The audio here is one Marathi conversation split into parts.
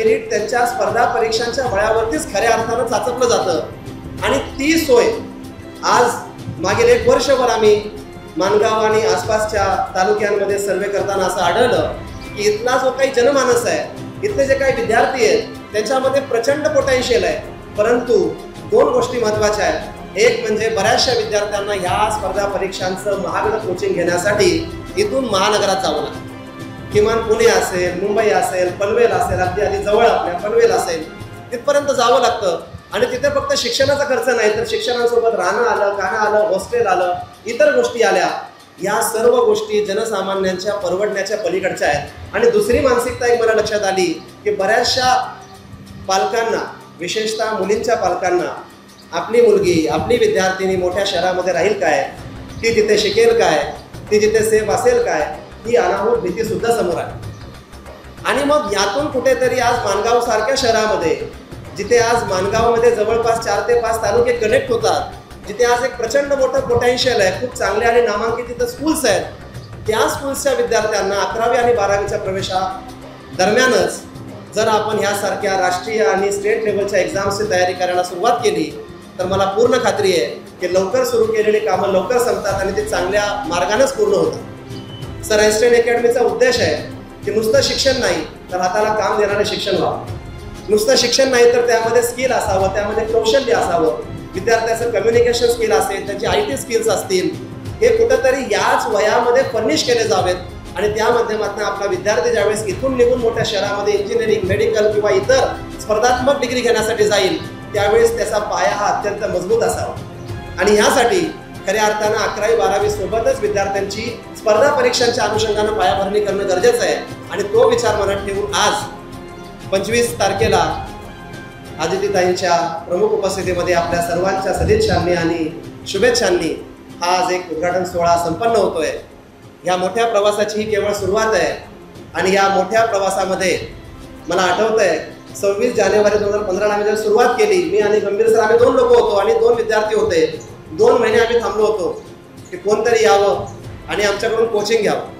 मेरिट त्यांच्या स्पर्धा परीक्षांच्या बळावरतीच खऱ्या अर्थानं चाचपलं जातं। आणि ती सोय आज मागील 1 वर्षभर आम्ही माणगाव आणि आसपासच्या तालुक्यांमध्ये सर्वे करताना असं आढळलं की इथला जो काही जनमानस आहे, इथले जे काही विद्यार्थी आहेत, त्यांच्यामध्ये प्रचंड पोटेन्शियल आहे, परंतु 2 गोष्टी महत्त्वाच्या आहेत। एक म्हणजे बऱ्याचशा विद्यार्थ्यांना ह्या स्पर्धा परीक्षांचं महागडं कोचिंग घेण्यासाठी इथून महानगरात जावं लागतं। किमान पुणे असेल, मुंबई असेल, पनवेल असेल, अगदी जवळ आपल्या पनवेल असेल, तिथपर्यंत जावं लागतं। आणि तिथे फक्त शिक्षणाचा खर्च नाही तर शिक्षणासोबत राहणं आलं, खाणं आलं, हॉस्टेल आलं, इतर गोष्टी आल्या। या सर्व गोष्टी जनसामान्यांच्या परवडण्याच्या पलीकडच्या आहेत। आणि दुसरी मानसिकता एक मला लक्षात आली की बऱ्याचशा पालकांना, विशेषतः मुलींच्या पालकांना, आपली मुलगी, आपली विद्यार्थिनी मोठ्या शहरामध्ये राहील काय, ती तिथे शिकेल काय, ती तिथे सेफ असेल काय, ही अनाहूत भीतीसुद्धा समोर आहे। आणि मग यातून कुठेतरी आज माणगाव सारख्या शहरामध्ये, जिथे आज माणगावमध्ये जवळपास 4 ते 5 तालुके कनेक्ट होतात, जिथे आज एक प्रचंड मोठं पोटेन्शियल आहे, खूप चांगले आणि नामांकित तिथं स्कूल्स आहेत, त्या स्कूल्सच्या विद्यार्थ्यांना 11वी आणि 12वीच्या प्रवेशा दरम्यानच जर आपण ह्यासारख्या राष्ट्रीय आणि स्टेट लेवलच्या एक्झाम्सची तयारी करायला सुरुवात केली तर मला पूर्ण खात्री आहे की लवकर सुरू केलेली कामं लवकर संपतात आणि ते चांगल्या मार्गानेच पूर्ण होतात। सर आईन्स्टाईन अकॅडमीचा उद्देश आहे की नुसतं शिक्षण नाही तर हाताला काम देणारे शिक्षण व्हावं, नुसतं शिक्षण नाही तर त्यामध्ये स्किल असावं, त्यामध्ये कौशल्य असावं, विद्यार्थ्याचं कम्युनिकेशन स्किल असेल, त्यांची IT स्किल्स असतील, हे कुठंतरी याच वयामध्ये फर्निश केले जावेत। आणि त्या माध्यमातून आपला विद्यार्थी ज्यावेळेस इथून निघून मोठ्या शहरामध्ये इंजिनिअरिंग, मेडिकल किंवा इतर स्पर्धात्मक डिग्री घेण्यासाठी जाईल त्यावेळेस त्याचा पाया हा अत्यंत मजबूत असावा। आणि ह्यासाठी खऱ्या अर्थानं 11वी 12वी सोबतच विद्यार्थ्यांची स्पर्धा परीक्षांच्या अनुषंगानं पायाभरणी करणं गरजेचं आहे। आणि तो विचार मनात ठेवून आज 25 तारखेला आदितीताईंच्या प्रमुख उपस्थितीमध्ये आपल्या सर्वांच्या सदिच्छांनी आणि शुभेच्छांनी हा आज एक उद्घाटन सोहळा संपन्न होतोय। या मोठ्या प्रवासाची ही केवळ सुरुवात आहे। आणि या मोठ्या प्रवासामध्ये मला आठवतंय 26 जानेवारी 2015ला आम्ही जेव्हा सुरुवात केली, मी आणि गंभीर सर आम्ही 2 लोक होतो आणि 2 विद्यार्थी होते। 2 महिने आम्ही थांबलो होतो की कोणतरी यावं आणि आमच्याकडून कोचिंग घ्यावं।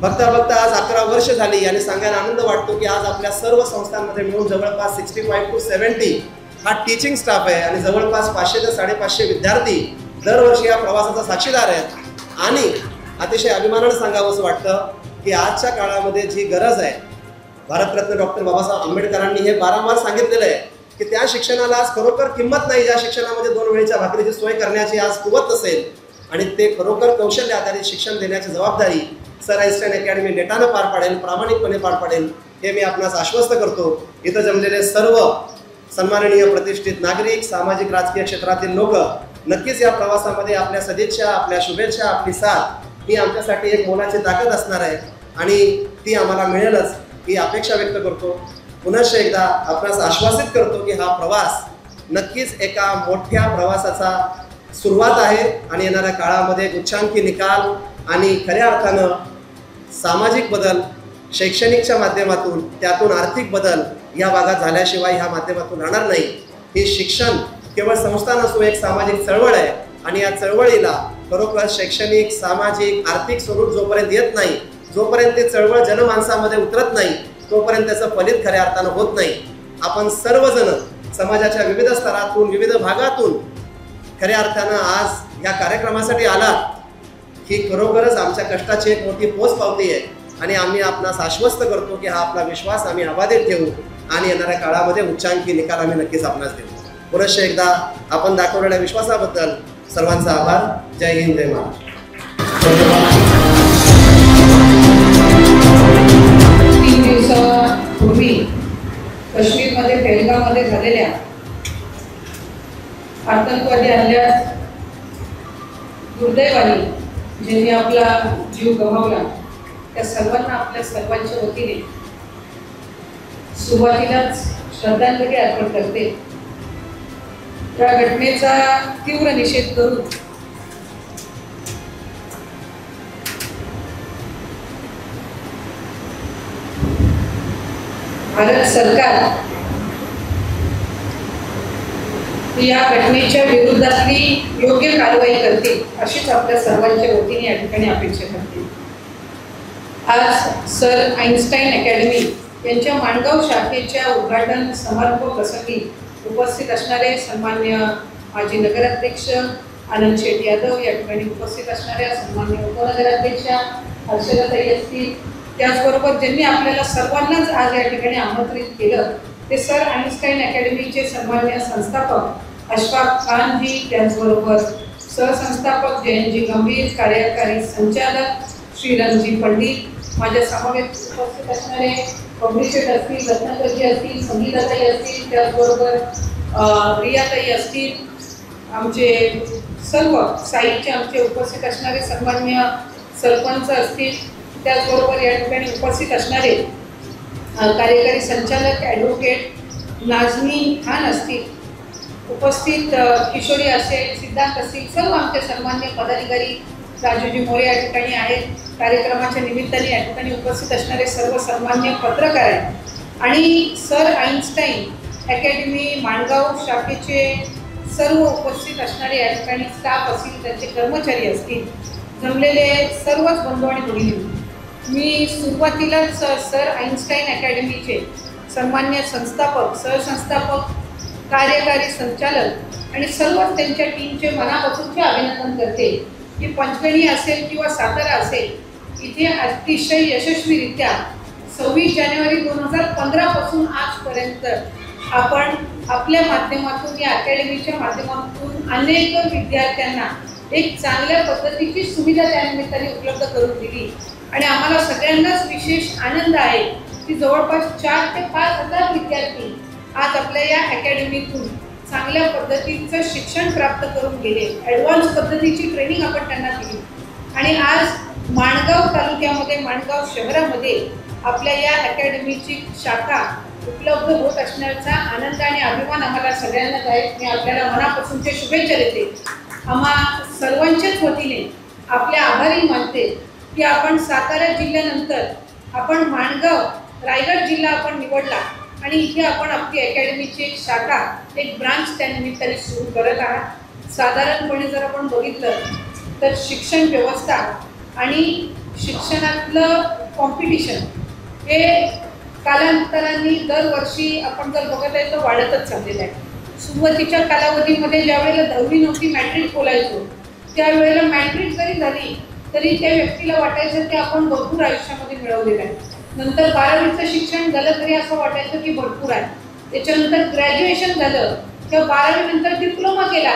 बघता बघता आज 11 वर्ष झाली आणि सांगायला आनंद वाटतो की आज आपल्या सर्व संस्थांमध्ये मिळून जवळपास 65 to 70 हा टीचिंग स्टाफ आहे आणि जवळपास 500 ते 550 विद्यार्थी दरवर्षी या प्रवासाचा साक्षीदार आहेत। आणि अतिशय अभिमानानं सांगावं असं वाटतं की आजच्या काळामध्ये जी गरज आहे, भारतरत्न डॉक्टर बाबासाहेब आंबेडकरांनी हे वारंवार सांगितलेलं आहे की त्या शिक्षणाला आज खरोखर किंमत नाही ज्या शिक्षणामध्ये 2 वेळेच्या भाकरीची सोय करण्याची आज कुवत असेल। आणि ते खरोखर कौशल्य आधारित शिक्षण देण्याची जबाबदारी सर आईन्स्टाईन अकॅडमी नेटानं पार पाडेल, प्रामाणिकपणे पार पाडेल, हे मी आपणास आश्वस्त करतो। इथं जमलेले सर्व सन्माननीय प्रतिष्ठित नागरिक, सामाजिक राजकीय क्षेत्रातील लोक नक्कीच या प्रवासामध्ये आपल्या सदिच्छा, आपल्या शुभेच्छा, आपली साथ ही आमच्यासाठी एक मोलाची ताकद असणार आहे आणि ती आम्हाला मिळेलच ही अपेक्षा व्यक्त करतो। पुनश्च एकदा आपणास आश्वासित करतो की हा प्रवास नक्कीच एका मोठ्या प्रवासाचा सुरुवात आहे आणि येणाऱ्या काळामध्ये उच्चांकी निकाल आणि खऱ्या अर्थानं सामाजिक बदल शैक्षणिकच्या माध्यमातून, त्यातून आर्थिक बदल या भागात झाल्याशिवाय ह्या माध्यमातून राहणार नाही। हे शिक्षण केवळ संस्था नसून एक सामाजिक चळवळ आहे आणि या चळवळीला खरोखर शैक्षणिक, सामाजिक, आर्थिक स्वरूप जोपर्यंत येत नाही, जोपर्यंत ते चळवळ जनमानसामध्ये उतरत नाही, तोपर्यंत त्याचं फलित खऱ्या अर्थानं होत नाही। आपण सर्वजण समाजाच्या विविध स्तरातून, विविध भागातून खऱ्या अर्थानं आज या कार्यक्रमासाठी आलात ही खरोखरच आमच्या कष्टाची एक मोठी पोचपावती आहे आणि आम्ही आपणास आश्वस्त करतो की हा आपला विश्वास आम्ही अबाधित ठेवू आणि येणाऱ्या काळामध्ये उच्चांकी निकाल आम्ही नक्कीच आपणास देऊ। पुनश्च एकदा आपण दाखवलेल्या विश्वासाबद्दल सर्वांचा आभार। जय हिंद, जय महाराष्ट्र। 3 दिवसापूर्वी काश्मीरमध्ये पेहलगाममध्ये झालेल्या आतंकवादी हल्ल्यात दुर्दैवाने ज्यांनी आपला जीव गमावला त्या सर्वांना आपल्या सर्वांच्या वतीने सुरुवातीलाच श्रद्धांजली अर्पण करते। त्या घटनेचा तीव्र निषेध करून भारत सरकार या घटनेच्या विरोधातली योग्य कारवाई करते अशीच आपल्या सर्वांच्या वतीने या ठिकाणी अपेक्षा करते। आज सर आईन्स्टाईन अकॅडमी यांच्या माणगाव शाखेच्या उद्घाटन समारंभ प्रसंगी उपस्थित असणारे सन्मान्य माजी नगराध्यक्ष आनंद शेठ यादव, या ठिकाणी उपस्थित असणाऱ्या सन्मान्य उपनगराध्यक्षा हर्षदाताई असतील, त्याचबरोबर ज्यांनी आपल्याला सर्वांनाच आज या ठिकाणी आमंत्रित केलं ते सर आइन्स्टाईन अकॅडमीचे सन्मान्य संस्थापक अशफाक खानजी, त्याचबरोबर सहसंस्थापक जयंतजी गंभीर, कार्यकारी संचालक श्रीरंगजी पंडित, माझ्या समवेत उपस्थित असणारे पब्लिशर असतील, रत्नाकरजी असतील, संगीताताई असतील, त्याचबरोबर रियाताई असतील, आमचे सर्व साईडचे आमचे उपस्थित असणारे सन्मान्य सरपंच असतील, त्याचबरोबर या ठिकाणी उपस्थित असणारे कार्यकारी संचालक ॲडव्होकेट नाझनीन खान असतील, उपस्थित किशोरी असेल, सिद्धांत असतील, सर्व आमचे सन्मान्य पदाधिकारी, राजूजी मोरे या ठिकाणी आहेत, कार्यक्रमाच्या निमित्ताने या ठिकाणी उपस्थित असणारे सर्व सन्मान्य पत्रकार आहेत आणि सर आइन्स्टाईन अकॅडमी माणगाव शाखेचे सर्व उपस्थित असणारे या ठिकाणी स्टाफ असतील, त्यांचे कर्मचारी असतील, जमलेले सर्वच बंधू आणि भगिनी, मी सुरुवातीलाच सर आइन्स्टाईन अकॅडमीचे सन्मान्य संस्थापक, सहसंस्थापक, कार्यकारी संचालक आणि सर्वच त्यांच्या टीमचे मनापासूनचे अभिनंदन करते की पंचगणी असेल किंवा सातारा असेल, इथे अतिशय यशस्वीरित्या 26 जानेवारी 2015 पासून आजपर्यंत आपण आपल्या माध्यमातून, या अकॅडमीच्या माध्यमातून अनेक विद्यार्थ्यांना एक चांगल्या पद्धतीची सुविधा त्यानिमित्ताने उपलब्ध करून दिली आणि आम्हाला सगळ्यांनाच विशेष आनंद आहे की जवळपास 4 ते 5 हजार विद्यार्थी आज आपल्या या अकॅडमीतून चांगल्या पद्धतीचं शिक्षण प्राप्त करून गेले, ॲडव्हान्स पद्धतीची ट्रेनिंग आपण त्यांना दिली आणि आज माणगाव तालुक्यामध्ये, माणगाव शहरामध्ये आपल्या या अकॅडमीची शाखा उपलब्ध होत असण्याचा आनंद आणि अभिमान आम्हाला सगळ्यांनाच आहे. मी आपल्याला मनापासूनचे शुभेच्छा देते. आम्हा सर्वांच्याच वतीने आपले आभारी मानते की आपण सातारा जिल्ह्यानंतर आपण माणगाव, रायगड जिल्हा आपण निवडला आणि इथे आपण आपली अकॅडमीची एक शाखा, एक ब्रांच त्यानिमित्ताने सुरू करत आहात. साधारणपणे जर आपण बघितलं तर शिक्षण व्यवस्था आणि शिक्षणातलं कॉम्पिटिशन हे कालांतराने दरवर्षी आपण जर बघत आहे तर वाढतच चाललेलं आहे. सुरुवातीच्या कालावधीमध्ये ज्यावेळेला 10वी नववी मॅट्रिक बोलायचो त्यावेळेला मॅट्रिक जरी झाली तरी त्या व्यक्तीला वाटायचं की आपण भरपूर आयुष्यामध्ये मिळवलेलं आहे. नंतर 12वीचं शिक्षण झालं तरी असं वाटायचं की भरपूर आहे. त्याच्यानंतर ग्रॅज्युएशन झालं किंवा 12वी नंतर डिप्लोमा केला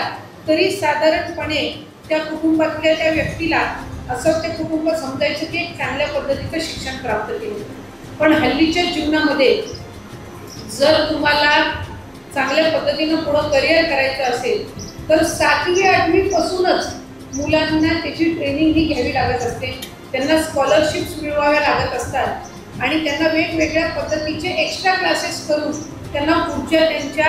तरी साधारणपणे त्या कुटुंबातल्या त्या व्यक्तीला असं ते कुटुंब समजायचं की एक चांगल्या पद्धतीचं शिक्षण प्राप्त केलं. पण हल्लीच्या जीवनामध्ये जर तुम्हाला चांगल्या पद्धतीनं पुढं करिअर करायचं असेल तर 7वी 8वी पासूनच मुलांना त्याची ट्रेनिंग ही घ्यावी लागत असते. त्यांना स्कॉलरशिप्स मिळवाव्या लागत असतात आणि त्यांना वेगवेगळ्या पद्धतीचे एक्स्ट्रा क्लासेस करून त्यांना पुढच्या त्यांच्या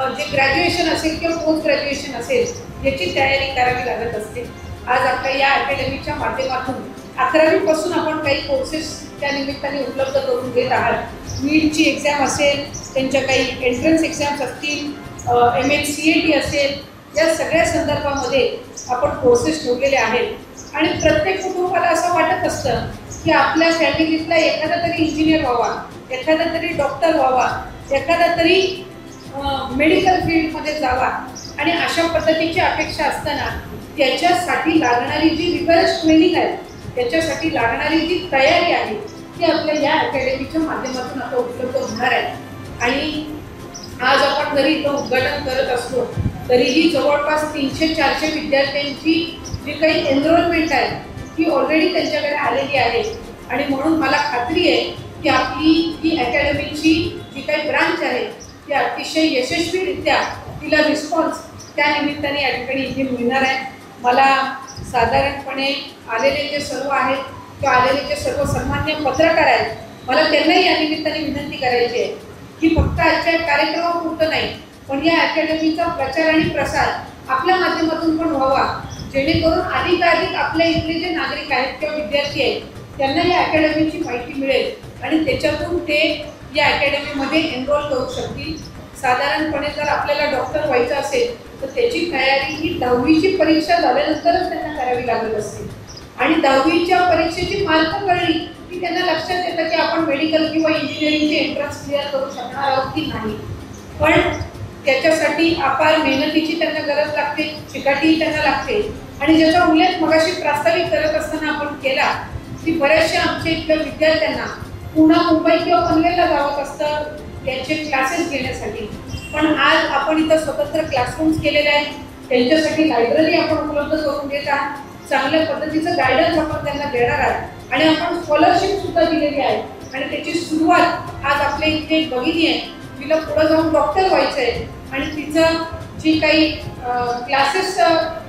जे ग्रॅज्युएशन असेल किंवा पोस्ट ग्रॅज्युएशन असेल याची तयारी करावी लागत असते. आज आपल्या या अकॅडमीच्या माध्यमातून 11वी पासून आपण काही कोर्सेस त्या निमित्ताने उपलब्ध करून देत आहात. नीटची एक्झाम असेल, त्यांच्या काही एंट्रन्स एक्झाम्स असतील, MHCAT असेल, या सगळ्या संदर्भामध्ये आपण कोर्सेस ठेवलेले आहेत आणि प्रत्येक कुटुंबाला असं वाटत असतं की आपल्या फॅमिलीतला एखादा तरी इंजिनियर व्हावा, एखादा तरी डॉक्टर व्हावा, एखादा तरी मेडिकल फील्डमध्ये जावा आणि अशा पद्धतीची अपेक्षा असताना त्याच्यासाठी लागणारी जी रिगरस ट्रेनिंग आहे, त्याच्यासाठी लागणारी जी तयारी आहे ती आपल्या या अकॅडमीच्या माध्यमातून आता उपलब्ध होणार आहे. आणि आज आपण जरी इथं उद्घाटन करत असलो तरीही जवळपास 300-400 विद्यार्थ्यांची जी काही एनरोलमेंट आहे ती ऑलरेडी त्यांच्याकडे आलेली आहे आणि म्हणून मला खात्री आहे की आपली ही अकॅडमीची जी काही ब्रांच आहे ती अतिशय यशस्वीरित्या तिला रिस्पॉन्स त्या निमित्ताने या ठिकाणी इथे मिळणार आहे. मला साधारणपणे आलेले जे सर्व आहेत किंवा आलेले जे सर्व सन्मान्य पत्रकार आहेत मला त्यांनाही या निमित्ताने विनंती करायची आहे की फक्त आजच्या कार्यक्रमापुरतं नाही पण या अकॅडमीचा प्रचार आणि प्रसार आपल्या माध्यमातून पण व्हावा, जेणेकरून अधिकाधिक आपल्या इथले जे नागरिक आहेत किंवा विद्यार्थी आहेत त्यांना या अकॅडमीची माहिती मिळेल आणि त्याच्यातून ते या अकॅडमीमध्ये एनरोल करू शकतील. साधारणपणे जर आपल्याला डॉक्टर व्हायचं असेल तर त्याची तयारी ही 10वीची परीक्षा झाल्यानंतरच त्यांना करावी लागत असते. आणि 10वीच्या परीक्षेची मार्क कळली की त्यांना लक्षात येतं की आपण मेडिकल किंवा इंजिनिअरिंगचे एंट्रन्स क्लिअर करू शकणार आहोत की नाही. पण त्याच्यासाठी अपार मेहनतीची त्यांना गरज लागते, चिकाटीही त्यांना लागते. आणि ज्याचा उल्लेख मगाशी प्रास्ताविक करत असताना आपण केला की बऱ्याचशा आमच्या इथल्या विद्यार्थ्यांना पुणे, मुंबई किंवा पनवेलला जावं असतं त्यांचे क्लासेस घेण्यासाठी. पण आज आपण इथं स्वतंत्र क्लासरूम्स केलेले आहेत, त्यांच्यासाठी लायब्ररी आपण उपलब्ध करून देत आहात, चांगल्या पद्धतीचं गायडन्स आपण त्यांना देणार आहात आणि आपण स्कॉलरशिप सुद्धा दिलेली आहे. आणि त्याची सुरुवात आज आपल्या इथे एक भगिनी आहे जिला पुढे जाऊन डॉक्टर व्हायचं आहे आणि तिचं जी काही क्लासेस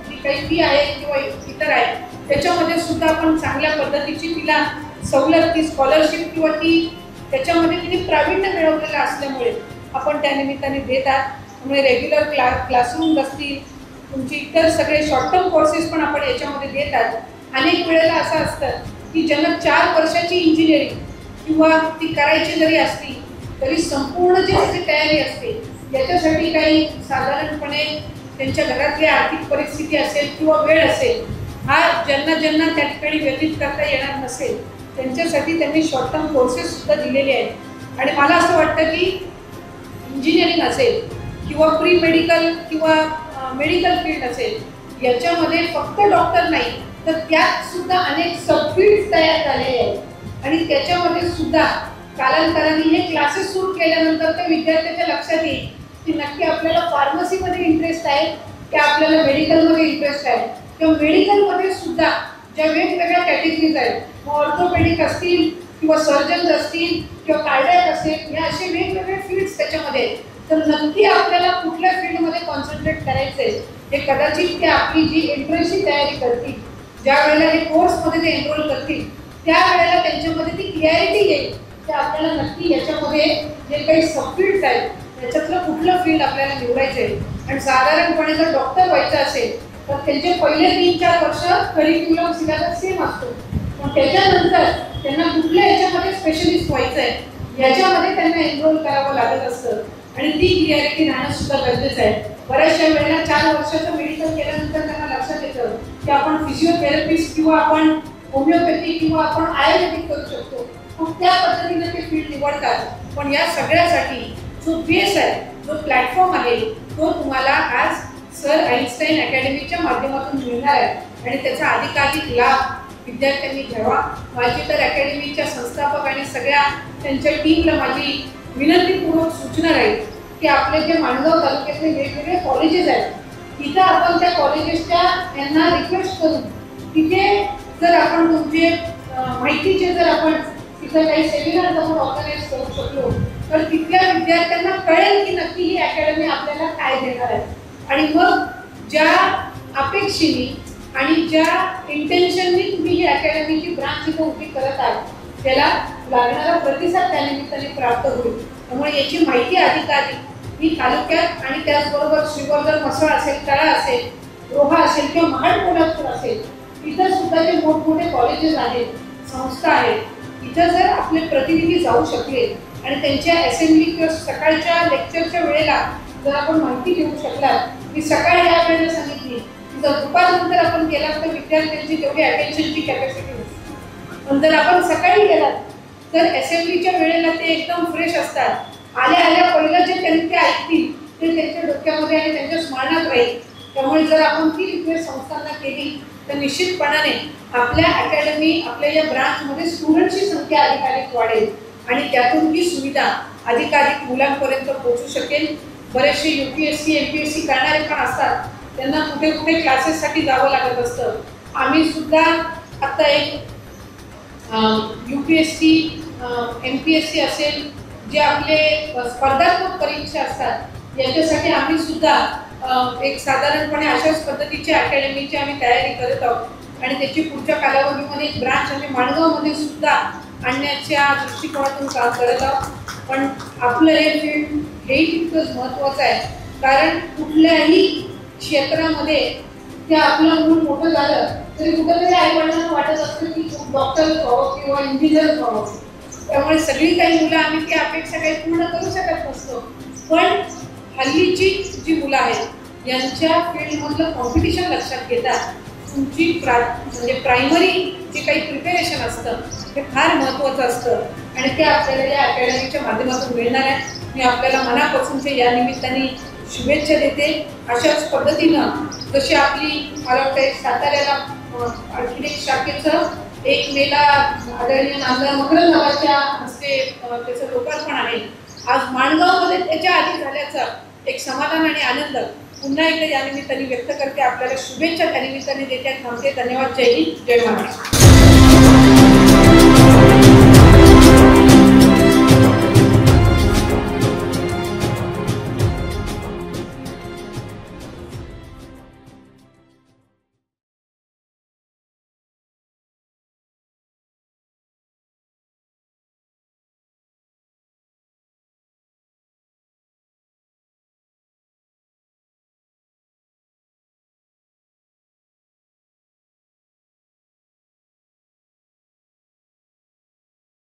जी काही फी आहे किंवा इतर आहे त्याच्यामध्ये सुद्धा आपण चांगल्या पद्धतीची तिला सवलत, ती स्कॉलरशिप किंवा ती त्याच्यामध्ये तिने प्रावीण्य मिळवलेलं असल्यामुळे आपण त्या निमित्ताने देत आहात. त्यामुळे रेग्युलर क्लासरूम असतील, तुमची इतर सगळे शॉर्ट टर्म कोर्सेस पण आपण याच्यामध्ये देत आहात. अनेक वेळेला असं असतं की ज्यांना 4 वर्षाची इंजिनिअरिंग किंवा ती करायची जरी असली तरी संपूर्ण जी त्याची तयारी असते याच्यासाठी काही साधारणपणे त्यांच्या घरातली आर्थिक परिस्थिती असेल किंवा वेळ असेल, हा ज्यांना त्या ठिकाणी व्यतीत करता येणार नसेल त्यांच्यासाठी त्यांनी शॉर्ट टर्म कोर्सेस सुद्धा दिलेले आहेत. आणि मला असं वाटतं की इंजिनिअरिंग असेल किंवा प्री मेडिकल किंवा मेडिकल फील्ड असेल याच्यामध्ये फक्त डॉक्टर नाही तर त्यात सुद्धा अनेक सबफील्ड्स तयार झालेले आहेत. आणि त्याच्यामध्ये सुद्धा कालांतराने हे क्लासेस सुरू केल्यानंतर त्या विद्यार्थ्याच्या लक्षात येईल की नक्की आपल्याला फार्मसीमध्ये इंटरेस्ट आहे की आपल्याला मेडिकलमध्ये इंटरेस्ट आहे. किंवा मेडिकलमध्ये सुद्धा ज्या वेगवेगळ्या कॅटेगरीज आहेत, ऑर्थोपेडिक असतील किंवा सर्जन्स असतील किंवा कार्डियाक असेल, या असे वेगवेगळे फील्ड्स त्याच्यामध्ये आहेत. तर नक्की आपल्याला कुठल्या फील्डमध्ये कॉन्सन्ट्रेट करायचं आहे हे कदाचित ते आपली जी एंट्रन्सची तयारी करतील, ज्या वेळेला हे कोर्समध्ये ते एनरोल करतील त्यावेळेला त्यांच्यामध्ये ती क्लॅरिटी येईल की आपल्याला नक्की याच्यामध्ये जे काही सबफील्ड्स आहेत त्याच्यातलं कुठलं फील्ड आपल्याला निवडायचं आहे. आणि साधारणपणे जर डॉक्टर व्हायचं असेल तर त्यांचे पहिले 3-4 वर्ष करिक्युलम सिलेबस सेम असतो, पण त्याच्यानंतर त्यांना कुठल्या याच्यामध्ये स्पेशलिस्ट व्हायचं आहे याच्यामध्ये त्यांना एनरोल करावं लागत असतं. आणि ती क्लिअरिटी राहणं सुद्धा गरजेचं आहे. बऱ्याचशा वेळेला 4 वर्षाचं मेडिकल केल्यानंतर त्यांना लक्षात येतं की आपण फिजिओथेरपिस्ट किंवा आपण होमिओपॅथी किंवा आपण आयुर्वेदिक करू शकतो, मग त्या पद्धतीने ते फील्ड निवडतात. पण या सगळ्यासाठी जो बेस आहे, जो प्लॅटफॉर्म आहे तो तुम्हाला आज सर आईन्स्टाईन अकॅडमीच्या माध्यमातून मिळणार आहे आणि त्याचा अधिकाधिक लाभ विद्यार्थ्यांनी घ्यावा. माझी तर अकॅडमीच्या संस्थापक आणि सगळ्या त्यांच्या टीमला माझी विनंतीपूर्वक सूचना राहील की आपले जे माणगाव तालुक्यातले वेगवेगळे कॉलेजेस आहेत तिथं आपण त्या कॉलेजेसच्या यांना रिक्वेस्ट करून तिथे जर आपण तुमचे माहितीचे जर आपण तिथं काही सेमिनार आपण ऑर्गनाईज करू शकलो तर तिथल्या विद्यार्थ्यांना कळेल की नक्की ही अकॅडमी आपल्याला काय देणार आहे. आणि मग ज्या अपेक्षेने आणि ज्या इंटेन्शननी तुम्ही ही अकॅडमीची ब्रांच इथं उभी करत आहात त्याला लागणारा प्रतिसाद त्यानिमित्ताने प्राप्त होईल. त्यामुळे याची माहिती अधिकाधिक ही तालुक्यात आणि त्याचबरोबर श्रीवर्धन मसळ असेल, तळा असेल, रोहा असेल किंवा महाड कोल्हापूर असेल, इथं सुद्धा जे मोठमोठे कॉलेजेस आहेत, संस्था आहेत, इथं जर आपले प्रतिनिधी जाऊ शकले आणि त्यांच्या असेंब्ली किंवा सकाळच्या लेक्चरच्या वेळेला जर आपण माहिती घेऊ शकलात, मी सकाळी या वेळेला सांगितली की जर दुपारनंतर आपण केलात तर विद्यार्थ्यांची तेवढी अटेन्शनची कॅपॅसिटी होती. पण जर आपण सकाळी गेलात तर असेंब्लीच्या वेळेला ते एकदम फ्रेश असतात. आल्या पहिलं जे त्यांनी ते ऐकतील ते त्यांच्या डोक्यामध्ये आणि त्यांच्या स्मरणात राहील. त्यामुळे जर आपण ती रिक्वेस्ट संस्थांना केली तर निश्चितपणाने आपल्या अकॅडमी, आपल्या या ब्रांचमध्ये स्टुडंटची संख्या अधिकाधिक वाढेल आणि त्यातून ही सुविधा अधिकाधिक मुलांपर्यंत पोहोचू शकेल. बरेचसे UPSC, MPSC करणारे पण असतात, त्यांना कुठे कुठे क्लासेससाठी जावं लागत असतं. आम्ही सुद्धा आता एक UPSC, MPSC असेल, जे आपले स्पर्धात्मक परीक्षा असतात याच्यासाठी आम्ही सुद्धा एक साधारणपणे अशाच पद्धतीची अकॅडमीची आम्ही तयारी करत आहोत आणि त्याची पुढच्या कालावधीमध्ये एक ब्रांच आम्ही माणगावमध्ये सुद्धा आणण्याच्या दृष्टिकोनातून काम करत आहोत. पण आपलं हे फील्ड हेही तितकंच महत्त्वाचं आहे, कारण कुठल्याही क्षेत्रामध्ये ते आपलं मूल मोठं झालं तरी कुठेतरी आईवडिलांना वाटत असतं की डॉक्टर व्हावं किंवा इंजिनियर व्हावं. त्यामुळे सगळी काही मुलं आम्ही ती अपेक्षा काही पूर्ण करू शकत नसतो. पण हल्लीची जी मुलं आहेत यांच्या फील्डमधलं कॉम्पिटिशन लक्षात घेता तुमची म्हणजे प्रायमरी जे काही प्रिपेरेशन असतं ते फार महत्त्वाचं असतं आणि ते आपल्याला या अकॅडमीच्या माध्यमातून मिळणार आहे. मी आपल्याला मनापासूनचे या निमित्ताने शुभेच्छा देते. अशाच पद्धतीनं जशी आपली मला वाटतं साताऱ्याला आणखी एक शाखेचं 1 मेला आदरणीय नामदार मकरंद गावाच्या हस्ते त्याचं लोकार्पण आहे. आज माणगावमध्ये त्याच्या आधी झाल्याचा एक समाधान आणि आनंद पुन्हा एकदा या निमित्ताने व्यक्त करते. आपल्याला शुभेच्छा त्या निमित्ताने देते. थांबते. धन्यवाद. जय हिंद. जय महाराष्ट्र.